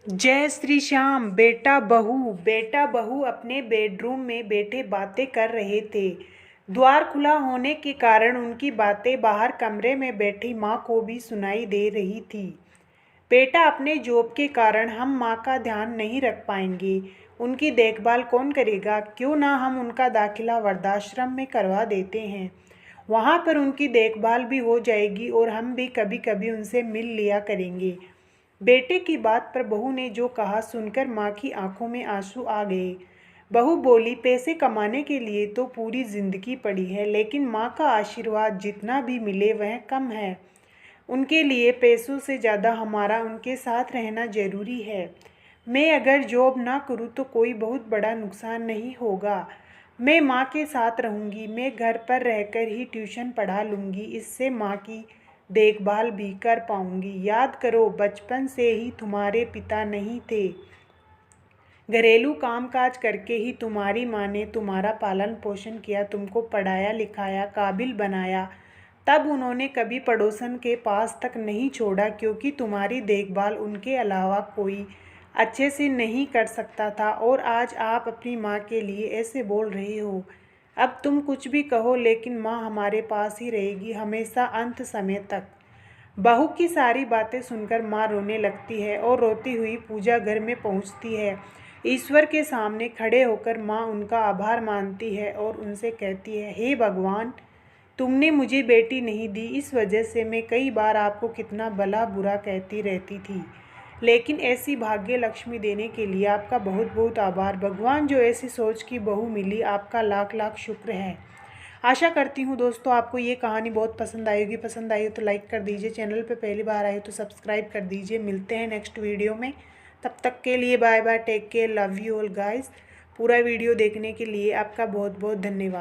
जय श्री श्याम। बेटा बहू अपने बेडरूम में बैठे बातें कर रहे थे। द्वार खुला होने के कारण उनकी बातें बाहर कमरे में बैठी माँ को भी सुनाई दे रही थी। बेटा, अपने जॉब के कारण हम माँ का ध्यान नहीं रख पाएंगे। उनकी देखभाल कौन करेगा? क्यों ना हम उनका दाखिला वृद्धाश्रम में करवा देते हैं। वहाँ पर उनकी देखभाल भी हो जाएगी और हम भी कभी कभी उनसे मिल लिया करेंगे। बेटे की बात पर बहू ने जो कहा सुनकर माँ की आंखों में आंसू आ गए। बहू बोली, पैसे कमाने के लिए तो पूरी जिंदगी पड़ी है, लेकिन माँ का आशीर्वाद जितना भी मिले वह कम है। उनके लिए पैसों से ज़्यादा हमारा उनके साथ रहना जरूरी है। मैं अगर जॉब ना करूँ तो कोई बहुत बड़ा नुकसान नहीं होगा। मैं माँ के साथ रहूँगी। मैं घर पर रहकर ही ट्यूशन पढ़ा लूँगी। इससे माँ की देखभाल भी कर पाऊँगी। याद करो, बचपन से ही तुम्हारे पिता नहीं थे। घरेलू कामकाज करके ही तुम्हारी माँ ने तुम्हारा पालन पोषण किया, तुमको पढ़ाया लिखाया, काबिल बनाया। तब उन्होंने कभी पड़ोसन के पास तक नहीं छोड़ा, क्योंकि तुम्हारी देखभाल उनके अलावा कोई अच्छे से नहीं कर सकता था। और आज आप अपनी माँ के लिए ऐसे बोल रहे हो। अब तुम कुछ भी कहो, लेकिन माँ हमारे पास ही रहेगी हमेशा, अंत समय तक। बहू की सारी बातें सुनकर माँ रोने लगती है और रोती हुई पूजा घर में पहुँचती है। ईश्वर के सामने खड़े होकर माँ उनका आभार मानती है और उनसे कहती है, हे भगवान, तुमने मुझे बेटी नहीं दी। इस वजह से मैं कई बार आपको कितना भला बुरा कहती रहती थी, लेकिन ऐसी भाग्य लक्ष्मी देने के लिए आपका बहुत बहुत आभार। भगवान, जो ऐसी सोच की बहू मिली, आपका लाख लाख शुक्र है। आशा करती हूँ दोस्तों आपको ये कहानी बहुत पसंद आएगी। पसंद आई हो तो लाइक कर दीजिए। चैनल पे पहली बार आए हो तो सब्सक्राइब कर दीजिए। मिलते हैं नेक्स्ट वीडियो में। तब तक के लिए bye bye, take care, love you all guys. पूरा वीडियो देखने के लिए आपका बहुत बहुत धन्यवाद।